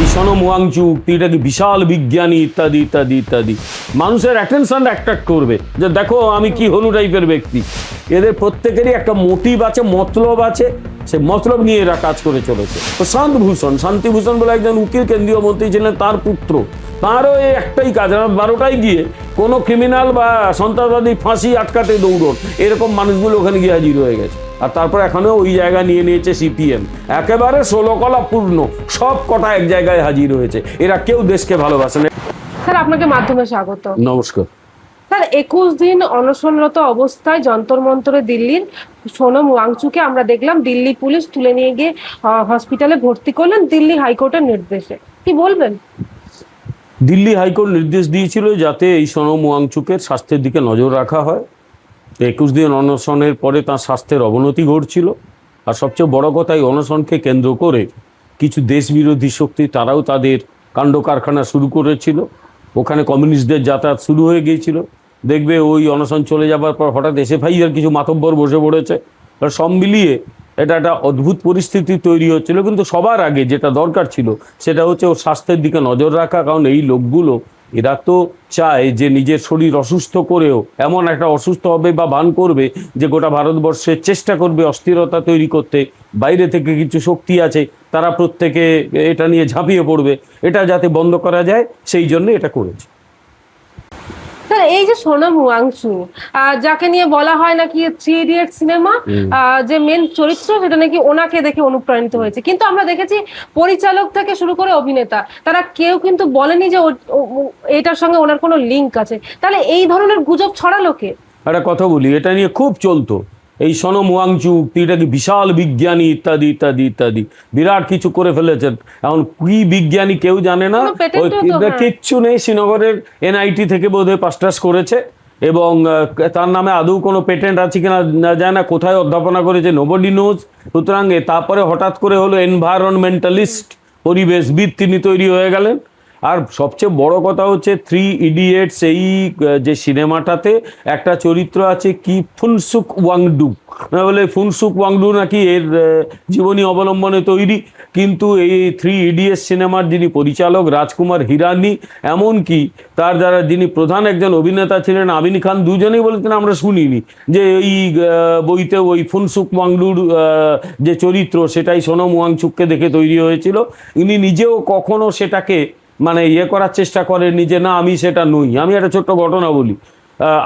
এই সনম ওয়াংচুক এটা কি বিশাল বিজ্ঞানী ইত্যাদি ইত্যাদি ইত্যাদি মানুষের অ্যাটেনশন অ্যাট্রাক্ট করবে যে দেখো আমি কি হলু টাইপের ব্যক্তি। এদের প্রত্যেকেরই একটা মোটিভ আছে, মতলব আছে, সে মতলব নিয়ে এরা কাজ করে চলেছে। তো শান্তিভূষণ বলে একজন উকিল কেন্দ্রীয় মন্ত্রী ছিলেন, তার পুত্র, তারও এই একটাই কাজ, 12টায় গিয়ে কোনো ক্রিমিনাল বা সন্ত্রাসবাদী ফাঁসি আটকাতে দৌড়ন, এরকম মানুষগুলো ওখানে গিয়ে হাজির হয়ে গেছে। আর তারপর এখনও ওই জায়গা নিয়ে নিয়েছে সিপিএম, একেবারে 16 কলা পূর্ণ, সব কটা এক জায়গায় হাজির হয়েছে। এরা কেউ দেশকে ভালোবাসে না। স্যার আপনাকে মাধ্যমে স্বাগত। নমস্কার স্যার, 21 দিন অনশনরত অবস্থায় যন্তর মন্তরে দিল্লির সোনম ওয়াংচুকে আমরা দেখলাম দিল্লি পুলিশ তুলে নিয়ে গিয়ে হসপিটালে ভর্তি করলেন দিল্লি হাইকোর্টের নির্দেশে, কি বলবেন? দিল্লি হাইকোর্ট নির্দেশ দিয়েছিল যাতে এই সনম ওয়াংচুকের স্বাস্থ্যের দিকে নজর রাখা হয়। 21 দিন অনশনের পরে তার স্বাস্থ্যের অবনতি ঘটছিল। আর সবচেয়ে বড় কথা, এই অনশনকে কেন্দ্র করে কিছু দেশবিরোধী শক্তি তারাও তাদের কাণ্ড কারখানা শুরু করেছিল। ওখানে কমিউনিস্টদের যাতায়াত শুরু হয়ে গিয়েছিল। দেখবে ওই অনশন চলে যাবার পর হঠাৎ এসএফআই-এর কিছু মাতব্বর বসে পড়েছে। সব মিলিয়ে এটা একটা অদ্ভুত পরিস্থিতি তৈরি হচ্ছিল। কিন্তু সবার আগে যেটা দরকার ছিল সেটা হচ্ছে ওর স্বাস্থ্যের দিকে নজর রাখা। কারণ এই লোকগুলো এরা তো চায় যে নিজের শরীর অসুস্থ করেও এমন একটা অসুস্থ হবে বা ভান করবে যে গোটা ভারতবর্ষের চেষ্টা করবে অস্থিরতা তৈরি করতে। বাইরে থেকে কিছু শক্তি আছে, তারা প্রত্যেকে এটা নিয়ে ঝাঁপিয়ে পড়বে। এটা যাতে বন্ধ করা যায় সেই জন্য এটা করেছে। স্যার, এই যে সোনম ওয়াংচু, যাকে নিয়ে বলা হয় নাকি 3 ইডিয়ট সিনেমা যে মেন চরিত্র, সেটা নাকি ওনাকে দেখে অনুপ্রাণিত হয়েছে, কিন্তু আমরা দেখেছি পরিচালক থেকে শুরু করে অভিনেতা তারা কেউ কিন্তু বলেনি যে এটার সঙ্গে ওনার কোনো লিঙ্ক আছে। তাহলে এই ধরনের গুজব ছড়ালো কে? একটা কথা বলি, এটা নিয়ে খুব চলতো, এই সনম ওয়াংচুক এটা কি বিশাল বিজ্ঞানী ইত্যাদি ইত্যাদি ইত্যাদি, বিরাট কিছু করে ফেলেছেন। এখন কি বিজ্ঞানী কেউ জানে না, কিচ্ছু নেই। শ্রীনগরের এনআইটি থেকে বোধহয় পাস টাস করেছে এবং তার নামে আদৌ কোনো পেটেন্ট আছে কিনা না যায় না, কোথায় অধ্যাপনা করেছে নোবডি নোজ। সুতরাং তারপরে হঠাৎ করে হলো এনভায়রনমেন্টালিস্ট, পরিবেশবিদ তিনি তৈরি হয়ে গেলেন। আর সবচেয়ে বড় কথা হচ্ছে 3 ইডিয়েটস এই যে সিনেমাটাতে একটা চরিত্র আছে কি ফুনসুক ওয়াংডু, বলে ফুনসুক ওয়াংডু নাকি এর জীবনী অবলম্বনে তৈরি। কিন্তু এই 3 ইডিয়েটস সিনেমার যিনি পরিচালক রাজকুমার হিরানি, এমনকি তার যারা যিনি প্রধান একজন অভিনেতা ছিলেন আমিন খান, দুজনেই বলেছেন আমরা শুনিনি যে এই বইতে ওই ফুনসুক ওয়াংডুর যে চরিত্র সেটাই সোনম ওয়াংচুককে দেখে তৈরি হয়েছিল। ইনি নিজেও কখনো সেটাকে মানে করার চেষ্টা করেননি যে না আমি সেটা নই। আমি একটা ছোট্ট ঘটনা বলি,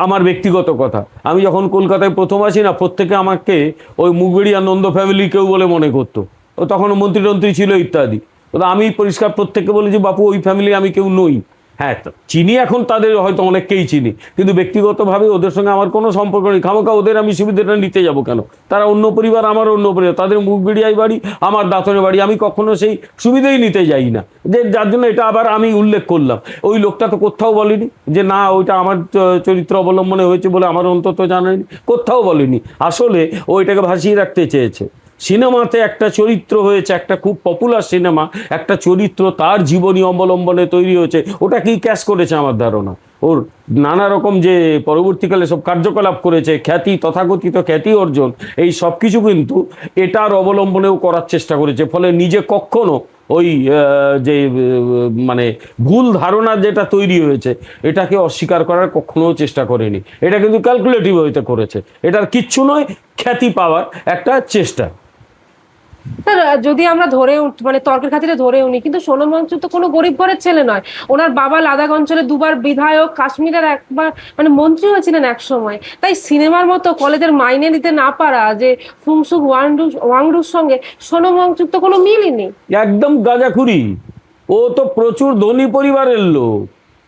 আমার ব্যক্তিগত কথা। আমি যখন কলকাতায় প্রথম আসি না, প্রত্যেকে আমাকে ওই মুগবেড়িয়া নন্দ ফ্যামিলি কেউ বলে মনে করতো। ও তখন মন্ত্রী ছিল ইত্যাদি। তো আমি পরিষ্কার প্রত্যেককে বলি যে বাপু ওই ফ্যামিলি আমি কেউ নই। হ্যাঁ, চিনি এখন তাদের হয়তো অনেককেই চিনি, কিন্তু ব্যক্তিগতভাবে ওদের সঙ্গে আমার কোনো সম্পর্ক নেই। খামোখা ওদের আমি সুবিধাটা নিতে যাব কেন? তারা অন্য পরিবার, আমার অন্য পরিবার, তাদের মুগবেড়িয়ায় বাড়ি, আমার দাঁতনে বাড়ি, আমি কখনো সেই সুবিধাই নিতে যাই না। যে যার জন্য এটা আবার আমি উল্লেখ করলাম, ওই লোকটা তো কোথাও বলেনি যে না ওইটা আমার চরিত্র অবলম্বনে হয়েছে বলে আমার অন্তত জানায়নি, কোথাও বলেনি। আসলে ওইটাকে ভাসিয়ে রাখতে চেয়েছে। সিনেমাতে একটা চরিত্র হয়েছে, একটা খুব পপুলার সিনেমা, একটা চরিত্র তার জীবনী অবলম্বনে তৈরি হয়েছে, ওটা কি ক্যাশ করেছে আমার ধারণা। ওর নানা রকম যে পরবর্তীকালে সব কার্যকলাপ করেছে, খ্যাতি, তথাকথিত খ্যাতি অর্জন, এই সব কিছু কিন্তু এটার অবলম্বনেও করার চেষ্টা করেছে। ফলে নিজে কখনো ওই যে মানে ভুল ধারণা যেটা তৈরি হয়েছে এটাকে অস্বীকার করার কখনো চেষ্টা করেনি। এটা কিন্তু ক্যালকুলেটিভ হইতে করেছে, এটার কিচ্ছু নয়, খ্যাতি পাওয়ার একটা চেষ্টা। স্যার, যদি আমরা মানে তর্কের খাতিরে ধরেও নি, কিন্তু সোনম ওয়াংচুক তো কোনো গরিব ঘরের ছেলে নয়। ওনার বাবা লাদাখ অঞ্চলে 2বার বিধায়ক, কাশ্মীরের একবার মানে মন্ত্রী হয়েছিলেন এক সময়। তাই সিনেমার মতো কলেজের মাইনে নিতে না পারা যে ফুংসুক ওয়াংডুর সঙ্গে সোনম ওয়াংচুক তো কোনো মিলই নেই। একদম গাঁজাখুরি। ও তো প্রচুর ধনী পরিবারের লোক,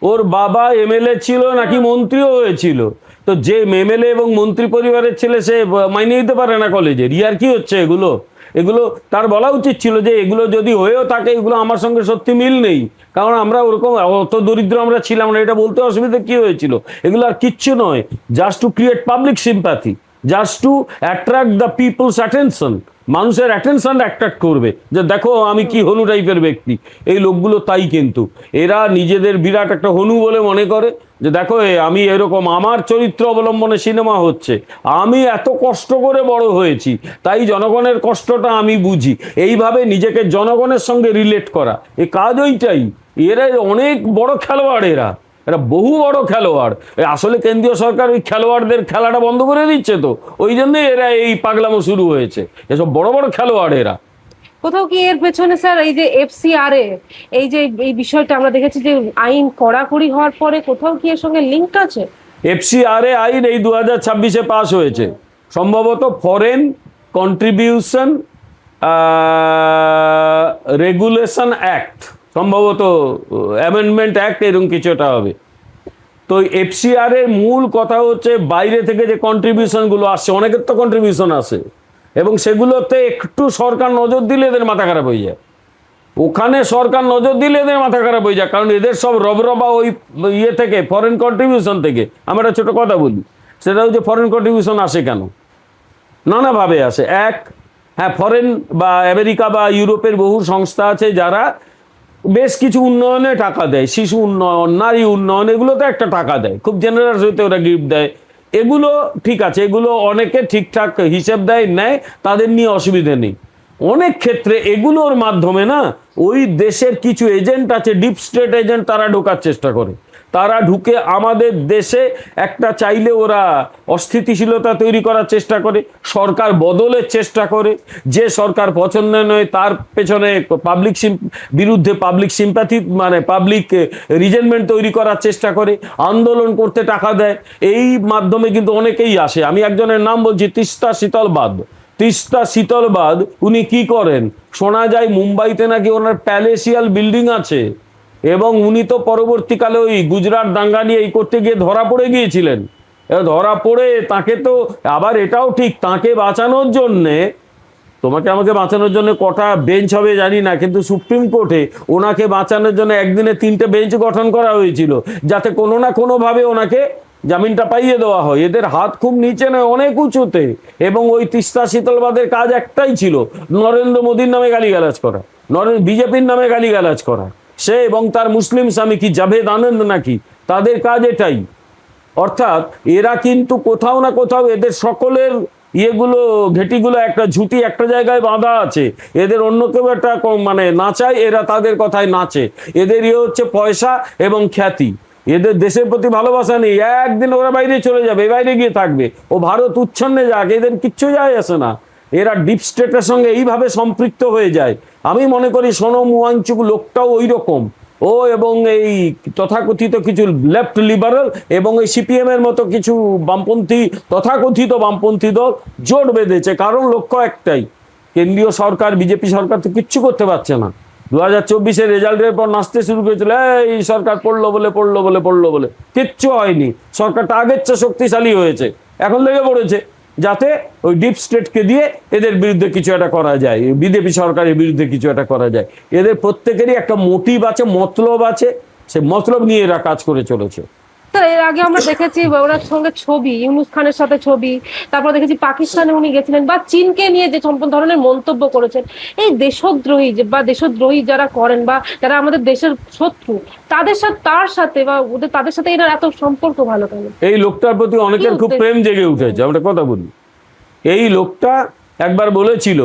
ওর বাবা এমএলএ ছিল নাকি মন্ত্রীও হয়েছিল। তো যে এমএলএ এবং মন্ত্রী পরিবারের ছেলে সে মাইনে দিতে পারে না কলেজের? ইয়ার কি হচ্ছে এগুলো? এগুলো তার বলা উচিত ছিল যে এগুলো যদি হয়েও থাকে এগুলো আমার সঙ্গে সত্যি মিল নেই, কারণ আমরা ওরকম অত দরিদ্র আমরা ছিলাম না। এটা বলতে অসুবিধা কি হয়েছিল? এগুলো আর কিচ্ছু নয়, just to create public sympathy, just to attract the peoples attention, মানুষের অ্যাটেনশন অ্যাট্রাক্ট করবে যে দেখো আমি কি হনু টাইপের ব্যক্তি। এই লোকগুলো তাই, কিন্তু এরা নিজেদের বিরাট একটা হনু বলে মনে করে যে দেখো আমি এরকম, আমার চরিত্র অবলম্বনে সিনেমা হচ্ছে, আমি এত কষ্ট করে বড় হয়েছি, তাই জনগণের কষ্টটা আমি বুঝি, এইভাবে নিজেকে জনগণের সঙ্গে রিলেট করা, এই কাজ ওইটাই। এরা অনেক বড় খেলোয়াড়, এরা বহু বড় খেলোয়াড়। আসলে কেন্দ্রীয় সরকার ওই খেলোয়াড়দের খেলাটা বন্ধ করে দিচ্ছে, তো ওই জন্যই এরা এই পাগলামো শুরু হয়েছে, এসব বড় বড় খেলোয়াড় এরা। কোথাও কি এর পেছনে স্যার এই যে FCRA, এই যে এই বিষয়টা আমরা দেখেছি যে আইন কড়াকড়ি হওয়ার পরে কোথাও কি এর সঙ্গে লিঙ্ক আছে? FCRA আইন এই 2026-এ পাস হয়েছে, সম্ভবত ফরেন কন্ট্রিবিউশন রেগুলেশন অ্যাক্ট, সম্ভবত অ্যামেন্ডমেন্ট অ্যাক্ট, এরকম কিছু একটা হবে। তো FCRA মূল কথা হচ্ছে বাইরে থেকে যে কন্ট্রিবিউশনগুলো আসছে, অনেকের তো কন্ট্রিবিউশন আসে, এবং সেগুলোতে একটু সরকার নজর দিলে এদের মাথা খারাপ হয়ে যায়। ওখানে সরকার নজর দিলে এদের মাথা খারাপ হয়ে যায়, কারণ এদের সব রবরবা ওই ইয়ে থেকে, ফরেন কন্ট্রিবিউশন থেকে। আমি একটা ছোটো কথা বলি, সেটা হচ্ছে ফরেন কন্ট্রিবিউশন আসে কেন? নানাভাবে আসে। এক, হ্যাঁ, ফরেন বা আমেরিকা বা ইউরোপের বহু সংস্থা আছে যারা বেশ কিছু উন্নয়নে টাকা দেয়, শিশু উন্নয়ন, নারী উন্নয়ন, এগুলোতে একটা টাকা দেয়, খুব জেনারেস হইতে ওরা গিফট দেয়। এগুলো ঠিক আছে, এগুলো অনেকে ঠিকঠাক হিসেব দেয়, নেয়, তাদের নিয়ে অসুবিধে নেই। অনেক ক্ষেত্রে এগুলোর মাধ্যমে না ওই দেশের কিছু এজেন্ট আছে, ডিপ স্টেট এজেন্ট, তারা ঢোকার চেষ্টা করে। তারা ঢুকে আমাদের দেশে একটা চাইলে ওরা অস্থিতিশীলতা তৈরি করার চেষ্টা করে, সরকার বদলের চেষ্টা করে, যে সরকার পছন্দ নয় তার পেছনে বিরুদ্ধে পাবলিক সিম্প্যাথি মানে পাবলিক রিজেনমেন্ট তৈরি করার চেষ্টা করে, আন্দোলন করতে টাকা দেয়। এই মাধ্যমে কিন্তু অনেকেই আসে। আমি একজনের নাম বলছি, তিস্তা শীতলবাদ। উনি কি করেন শোনা যায়, মুম্বাইতে নাকি ওনার প্যালেসিয়াল বিল্ডিং আছে, এবং উনি তো পরবর্তীকালে ওই গুজরাট দাঙ্গা নিয়ে এই করতে গিয়ে ধরা পড়ে গিয়েছিলেন। ধরা পড়ে তাকে তো আবার এটাও ঠিক, তাকে বাঁচানোর জন্যে, তোমাকে আমাকে বাঁচানোর জন্য কটা বেঞ্চ হবে জানি না, কিন্তু সুপ্রিম কোর্টে ওনাকে বাঁচানোর জন্য একদিনে 3টে বেঞ্চ গঠন করা হয়েছিল, যাতে কোনো না কোনোভাবে ওনাকে জামিনটা পাইয়ে দেওয়া হয়। এদের হাত খুব নিচে নয়, অনেক উঁচুতে। এবং ওই তিস্তা শীতলবাদের কাজ একটাই ছিল, নরেন্দ্র মোদীর নামে গালিগালাজ করা, বিজেপির নামে গালিগালাজ করা। সে এবং তার মুসলিম স্বামী কি জাভেদ আনন্দ নাকি, তাদের কাজ এটাই। অর্থাৎ এরা কিন্তু কোথাও না কোথাও এদের সকলের ইয়েগুলো, ঘেটিগুলো একটা ঝুঁটি একটা জায়গায় বাঁধা আছে। এদের অন্য কেউ একটা মানে নাচায়, এরা তাদের কথায় নাচে। এদের ইয়ে হচ্ছে পয়সা এবং খ্যাতি। এদের দেশের প্রতি ভালোবাসা নেই। একদিন ওরা বাইরে চলে যাবে, বাইরে গিয়ে থাকবে, ও ভারত উচ্ছন্নে যাক, এদের কিচ্ছু যায় আসে না। এরা ডিপ স্টেটের সঙ্গে এইভাবে সম্পৃক্ত হয়ে যায়। আমি মনে করি সোনম ওয়াংচুক লোকটাও ওই রকম। ও এবং এই তথাকথিত কিছু লেফট লিবারাল এবং এই CPM এর মতো কিছু বামপন্থী, তথাকথিত বামপন্থী দল জোট বেঁধেছে, কারণ লক্ষ্য একটাই, কেন্দ্রীয় সরকার, বিজেপি সরকার তো কিচ্ছু করতে পারছে না। 2024-এর রেজাল্টের পর নাচতে শুরু করেছিল, এই সরকার পড়লো বলে কিচ্ছু হয়নি। সরকারটা আগের চেয়ে শক্তিশালী হয়েছে, এখন লেগে পড়েছে যাতে ওই ডিপ স্টেটকে দিয়ে এদের বিরুদ্ধে কিছু একটা করা যায়, বিজেপি সরকারের বিরুদ্ধে কিছু একটা করা যায়। এদের প্রত্যেকেরই একটা মোটিভ আছে, মতলব আছে, সে মতলব নিয়ে এরা কাজ করে চলেছে। স্যার এর আগে আমরা দেখেছি ওনার সঙ্গে ছবি, ইউনুস খানের সাথে ছবি, তারপর দেখেছি পাকিস্তানে উনি গেছিলেন, বা চীনকে নিয়ে যে সম্পূর্ণ ধরনের মন্তব্য করেছেন। এই দেশদ্রোহী যারা করেন, বা যারা আমাদের দেশের শত্রু, তাদের সাথে এনার এত সম্পর্ক ভালো কেন? এই লোকটার প্রতি অনেকের খুব প্রেম জেগে উঠেছে। আমরা কথা বলি, এই লোকটা একবার বলেছিল,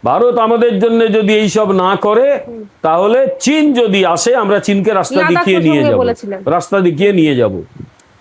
ভারত আমাদের জন্য যদি এইসব না করে, তাহলে চীন যদি আসে আমরা চীনকে রাস্তা দেখিয়ে নিয়ে যাব।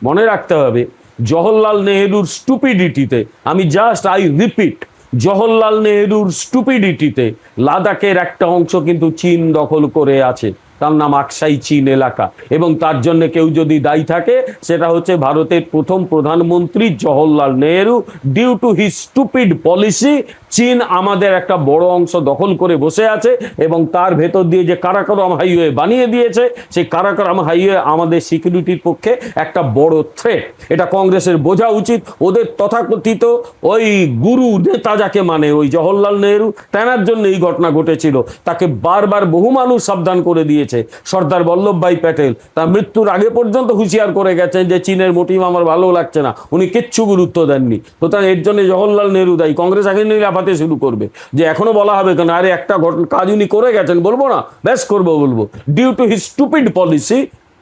মনে রাখতে হবে, জওহরলাল নেহরুর স্টুপিডিটিতে, আই রিপিট, জওহরলাল নেহরুর স্টুপিডিটিতে লাদাখের একটা অংশ কিন্তু চীন দখল করে আছে, তার নাম আকসাই চীন এলাকা। এবং তার জন্য কেউ যদি দায়ী থাকে, সেটা হচ্ছে ভারতের প্রথম প্রধানমন্ত্রী Jawaharlal Nehru. Due to his stupid policy, চীন আমাদের একটা বড় অংশ দখল করে বসে আছে, এবং তার ভেতর দিয়ে যে কারাকোরাম হাইওয়ে বানিয়ে দিয়েছে, সেই কারাকোরাম হাইওয়ে আমাদের সিকিউরিটির পক্ষে একটা বড় থ্রেট। এটা কংগ্রেসের বোঝা উচিত। ওদের তথাকথিত ওই গুরু নেতা যাকে মানে, ওই জওহরলাল নেহরু, তেনার জন্য এই ঘটনা ঘটেছিল। তাকে বারবার বহু মানুষ সাবধান করে দিয়েছে। দিয়েছে সর্দার বল্লভভাই প্যাটেল। তার মৃত্যুর আগে পর্যন্ত হুঁশিয়ার করে গেছেন যে চীনের মোটিভ আমার ভালো লাগছে না, উনি কিচ্ছু গুরুত্ব দেননি। সুতরাং এর জন্য জওহরলাল নেহরু দায়ী। কংগ্রেস আগে নিয়ে লাফাতে শুরু করবে যে এখনো বলা হবে কেন, আরে একটা কাজ উনি করে গেছেন, বলবো না, ব্যাস বলবো due to his stupid policy.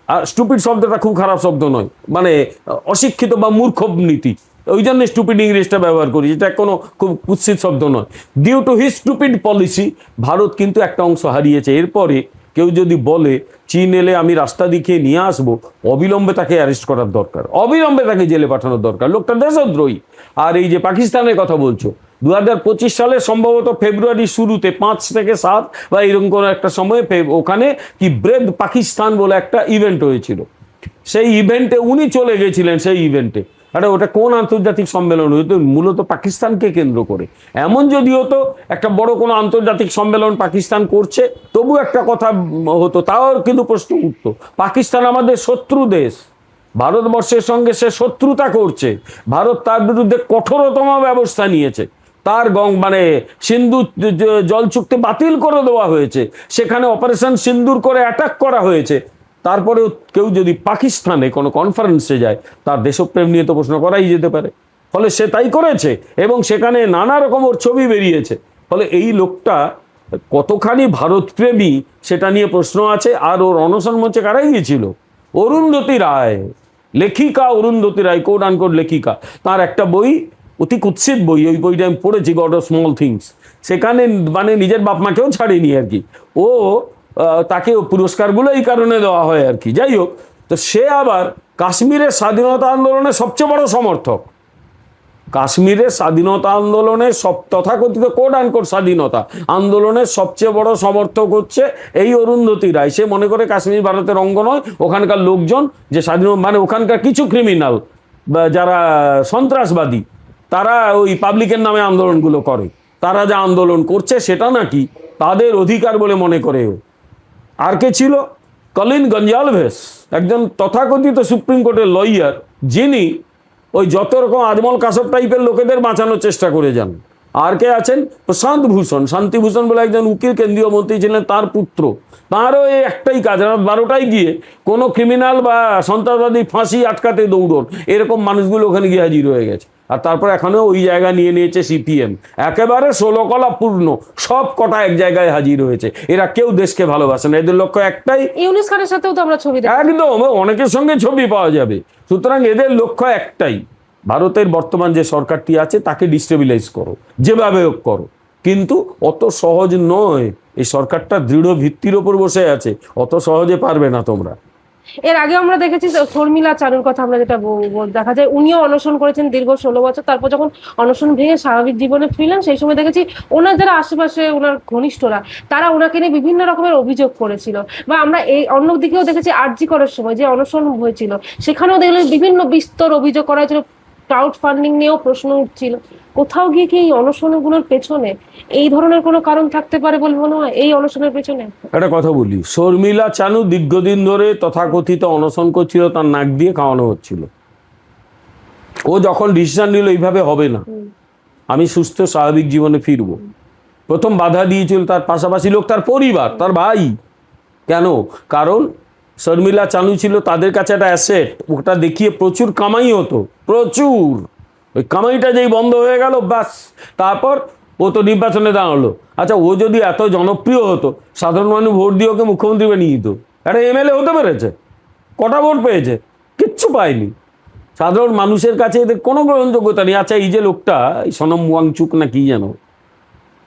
আর স্টুপিড শব্দটা খুব খারাপ শব্দ নয়, মানে অশিক্ষিত বা মূর্খ নীতি, ওই জন্য স্টুপিড ইংলিশটা ব্যবহার করি, এটা কোনো খুব কুৎসিত শব্দ নয়। Due to his stupid policy Bharat কিন্তু একটা অংশ হারিয়েছে। এরপরে কেউ যদি বলে চীন এলে আমি রাস্তা দেখিয়ে নিয়ে আসবো, অবিলম্বে তাকে অ্যারেস্ট করার দরকার, অবিলম্বে তাকে জেলে পাঠানোর দরকার, লোকটা দেশদ্রোহী। আর এই যে পাকিস্তানের কথা বলছো, 2025 সালে সম্ভবত ফেব্রুয়ারি শুরুতে 5 থেকে 7 বা এরকম কোনো একটা সময়ে ওখানে কি ব্রেড পাকিস্তান বলে একটা ইভেন্ট হয়েছিল। সেই ইভেন্টে উনি চলে গেছিলেন, সেই ইভেন্টে। আরে ওটা কোন আন্তর্জাতিক সম্মেলন হতো? মূলত পাকিস্তানকে কেন্দ্র করে। এমন যদি হতো একটা বড় কোনো আন্তর্জাতিক সম্মেলন পাকিস্তান করছে, তবু একটা কথা হতো, তাও কিন্তু প্রশ্ন উঠতো। পাকিস্তান আমাদের শত্রু দেশ, ভারতবর্ষের সঙ্গে সে শত্রুতা করছে, ভারত তার বিরুদ্ধে কঠোরতম ব্যবস্থা নিয়েছে, তার মানে সিন্ধু জল চুক্তি বাতিল করে দেওয়া হয়েছে, সেখানে অপারেশন সিন্দুর করে অ্যাটাক করা হয়েছে। তারপরেও কেউ যদি পাকিস্তানে কোনো কনফারেন্সে যায়, তার দেশপ্রেম নিয়ে তো প্রশ্ন করাই যেতে পারে। ফলে সে তাই করেছে এবং সেখানে নানা রকম ওর ছবি বেরিয়েছে। ফলে এই লোকটা কতখানি ভারতপ্রেমী সেটা নিয়ে প্রশ্ন আছে। আর ওর অনশন মঞ্চে কারাই গিয়েছিল? অরুন্ধতী রায়, লেখিকা অরুন্ধতী রায়, কোড আনকোড লেখিকা। তার একটা বই, অতি কুৎসিত বই, ওই বইটা আমি পড়েছি, গড অফ স্মল থিংস। সেখানে মানে নিজের বাপ মাকেও ছাড়েনি আর কি। ও তাকে পুরস্কারগুলো এই কারণে দেওয়া হয় আর কি। যাই হোক, তো সে আবার কাশ্মীরের স্বাধীনতা আন্দোলনের সবচেয়ে বড় সমর্থক। কাশ্মীরের স্বাধীনতা আন্দোলনের তথাকথিত কোড আনকোড স্বাধীনতা আন্দোলনের সবচেয়ে বড় সমর্থক হচ্ছে এই অরুন্ধতী রায়। সে মনে করে কাশ্মীর ভারতের অঙ্গ নয়, ওখানকার লোকজন যে স্বাধীন, মানে ওখানকার কিছু ক্রিমিনাল বা যারা সন্ত্রাসবাদী, তারা ওই পাবলিকের নামে আন্দোলনগুলো করে, তারা যা আন্দোলন করছে সেটা নাকি তাদের অধিকার বলে মনে করে। আর কে ছিল? কলিন গঞ্জালভেস, একজন তথাকথিত সুপ্রিম কোর্টের লয়ার, যিনি ওই যত রকম আজমল কাসব টাইপের লোকেদের বাঁচানোর চেষ্টা করে যান। আর কে আছেন? প্রশান্ত ভূষণ, শান্তিভূষণ বলে একজন উকিল, কেন্দ্রীয় মন্ত্রী ছিলেন, তার পুত্র। তাঁরও এই একটাই কাজ, রাত 12টায় গিয়ে কোনো ক্রিমিনাল বা সন্ত্রাসবাদী ফাঁসি আটকাতে দৌড়ন, এরকম মানুষগুলো ওখানে গিয়ে হাজির হয়ে গেছে। আর তারপর এখনও ওই জায়গা নিয়ে নিয়েছে সিপিএম, একেবারে 16 কলা পূর্ণ, সব কটা এক জায়গায় হাজির হয়েছে। এরা কেউ দেশকে ভালোবাসে না, এদের লক্ষ্য একটাই। ইউনুস খানের সাথেও তো আমরা ছবি একদম, অনেকের সঙ্গে ছবি পাওয়া যাবে। সুতরাং এদের লক্ষ্য একটাই, ভারতের বর্তমান যে সরকারটি আছে তাকে ডিস্টেবিলাইজ করো, যেভাবে হোক করো। কিন্তু অত সহজ নয়, এই সরকারটা দৃঢ় ভিত্তির ওপর বসে আছে, অত সহজে পারবে না তোমরা। এর আগে আমরা দেখেছি শর্মিলা চানুর কথা, আমরা যেটা দেখা যায় উনিও অনশন করেছেন দীর্ঘ 16 বছর। তারপর যখন অনশন ভেঙে স্বাভাবিক জীবনে ফিরলেন, সেই সময় দেখেছি ওনার যারা আশেপাশে ওনার ঘনিষ্ঠরা, তারা ওনাকে নিয়ে বিভিন্ন রকমের অভিযোগ করেছিল। বা আমরা এই অন্যদিকেও দেখেছি আরজি করার সময় যে অনশন হয়েছিল, সেখানেও দেখলেন বিভিন্ন বিস্তর অভিযোগ করা হয়েছিল, ক্রাউড ফান্ডিং নিয়েও প্রশ্ন উঠছিল। কোথাও গিয়ে কি এই অনশনগুলোর পেছনে এই ধরনের কোনো কারণ থাকতে পারে বলে মনে হয়? এই অনশনের পেছনে একটা কথা বলি, শর্মিলা চানু দীর্ঘদিন ধরে তথাকথিত অনশন করছিল, তার নাক দিয়ে খাওয়ানো হচ্ছিল। ও যখন ডিসিশন নিল এইভাবে হবে না, আমি সুস্থ স্বাভাবিক জীবনে ফিরবো, প্রথম বাধা দিয়েছিল তার পাশাপাশি লোক, তার পরিবার, তার ভাই। কেন? কারণ শর্মিলা চানু ছিল তাদের কাছে একটা অ্যাসেট, ওটা দেখিয়ে প্রচুর কামাই হতো, প্রচুর। ওই কামাইটা যেই বন্ধ হয়ে গেল, ব্যাস, তারপর ও তো নির্বাচনে দাঁড়ালো। আচ্ছা, ও যদি এত জনপ্রিয় হতো, সাধারণ মানুষ ভোট দিয়ে ওকে মুখ্যমন্ত্রী বানিয়ে দিত। একটা এমএলএ হতে পেরেছে? কটা ভোট পেয়েছে? কিচ্ছু পায়নি। সাধারণ মানুষের কাছে এদের কোনো গ্রহণযোগ্যতা নেই। আচ্ছা, এই যে লোকটা, এই সোনম ওয়াংচুক না কি যেন,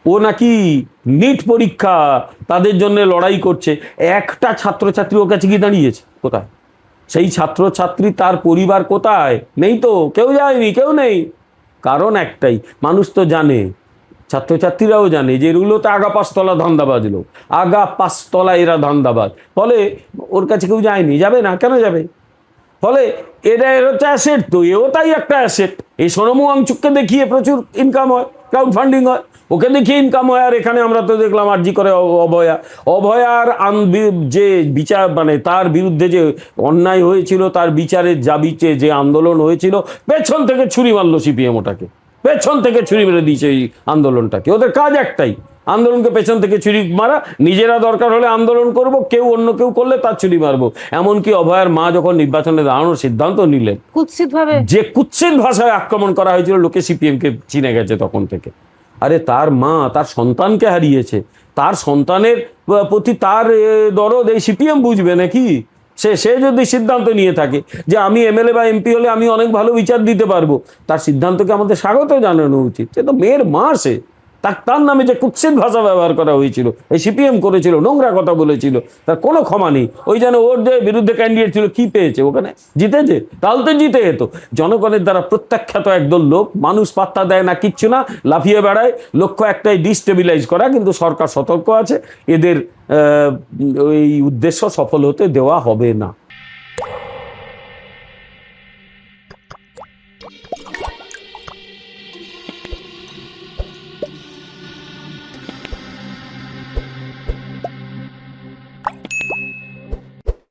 ও নাকি নিট পরীক্ষা তাদের জন্য লড়াই করছে, একটা ছাত্রছাত্রী ওর কাছে গিয়ে দাঁড়িয়েছে? কোথায়? সেই ছাত্রছাত্রী, তার পরিবার কোথায়? নেই তো, কেউ যায়নি, কেউ নেই। কারণ একটাই, মানুষ তো জানে, ছাত্রছাত্রীরাও জানে যে এগুলো তো আগা পাঁচতলা ধান্দাবাজ লোক, আগা পাঁচতলা এরা ধান্দাবাজ। ফলে ওর কাছে কেউ যায়নি, যাবে না, কেন যাবে? ফলে এর হচ্ছে অ্যাসেট, তো এও তাই একটা অ্যাসেট। এই সোনম ওয়াংচুককে দেখিয়ে প্রচুর ইনকাম হয়, ক্রাউড ফান্ডিং হয়, ওকে দেখিয়ে ইনকাম হয়। আর এখানে আমরা তো দেখলাম আরজি করে অভয়ার যে বিচার, মানে তার বিরুদ্ধে যে অন্যায় হয়েছিল, তার বিচারের দাবিতে যে আন্দোলন হয়েছিল, পেছন থেকে ছুরি মারলো সিপিএম, ওটাকে পেছন থেকে ছুরি মেরে দিয়েছে এই আন্দোলনটাকে। ওদের কাজ একটাই, আন্দোলনকে পেছন থেকে ছুরি মারা, নিজেরা দরকার হলে আন্দোলন করব, কেউ অন্য কেউ করলে তার ছুরি মারবো। এমনকি অভয়ার মা যখন নির্বাচনে দাঁড়ানোর সিদ্ধান্ত নিলেন, কুৎসিত ভাবে, যে কুৎসিত ভাষায় আক্রমণ করা হয়েছিল, লোকে সিপিএম কে চিনে গেছে তখন থেকে। আরে তার মা তার সন্তানকে হারিয়েছে, তার সন্তানের প্রতি তার দরদ এই সিপিএম বুঝবে নাকি? সে যদি সিদ্ধান্ত নিয়ে থাকে যে আমি এমএলএ বা এমপি হলে আমি অনেক ভালো বিচার দিতে পারবো, তার সিদ্ধান্তকে আমাদের স্বাগত জানানো উচিত। সে তো মেয়ের মা, সে তার নামে যে কুৎসিত ভাষা ব্যবহার করা হয়েছিল, এই সিপিএম করেছিল, নোংরা কথা বলেছিল, তার কোনো ক্ষমা নেই। ওই যেন ওর যে বিরুদ্ধে ক্যান্ডিডেট ছিল, কি পেয়েছে ওখানে? জিতেছে? তাহলে তো জিতে যেত। জনগণের দ্বারা প্রত্যাখ্যাত একদল লোক, মানুষ পাত্তা দেয় না, কিচ্ছু না, লাফিয়ে বেড়ায়, লক্ষ্য একটাই ডিস্টেবিলাইজ করা। কিন্তু সরকার সতর্ক আছে, এদের এই উদ্দেশ্য সফল হতে দেওয়া হবে না।